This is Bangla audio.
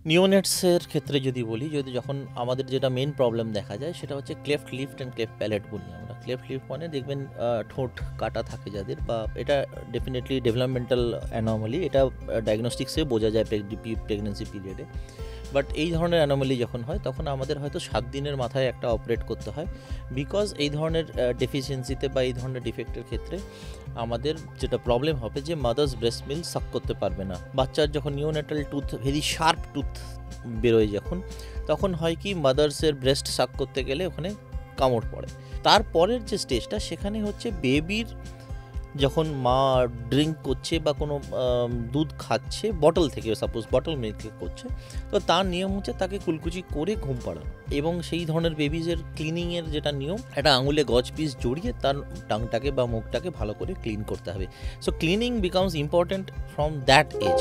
নিওনেটসের ক্ষেত্রে যদি বলি, যখন আমাদের যেটা মেন প্রবলেম দেখা যায় সেটা হচ্ছে cleft lip and cleft palate বলি আমরা। ক্লেফট লিফট মানে দেখবেন ঠোঁট কাটা থাকে যাদের, বা এটা ডেফিনেটলি ডেভেলপমেন্টাল অ্যানোমালি, এটা ডায়াগনস্টিক্সে বোঝা যায় প্রেগনেন্সি পিরিয়ডে। বাট এই ধরনের অ্যানোমালি যখন হয় তখন আমাদের হয়তো 7 দিনের মাথায় একটা অপারেট করতে হয়, বিকজ এই ধরনের ডেফিসিয়েন্সিতে বা এই ধরনের ডিফেক্টের ক্ষেত্রে আমাদের যেটা প্রবলেম হবে যে মাদার্স ব্রেস্ট মিল্ক সাক করতে পারবে না। বাচ্চার যখন neonatal tooth, very sharp tooth বেরোয় যখন, তখন হয় কি মাদার্সের ব্রেস্ট সাক করতে গেলে ওখানে কামড় পড়ে। তারপরের যে স্টেজটা সেখানে হচ্ছে বেবির যখন মা ড্রিঙ্ক করছে বা কোনো দুধ খাচ্ছে বটল থেকে, সাপোজ বটল মিল্ক করছে, তো তার নিয়ম হচ্ছে তাকে কুলকুচি করে ঘুম পাড়ানো, এবং সেই ধরনের বেবিজের ক্লিনিংয়ের যেটা নিয়ম, একটা আঙুলে গজ পিস জড়িয়ে তার টাংটাকে বা মুখটাকে ভালো করে ক্লিন করতে হবে। So cleaning becomes important from that age.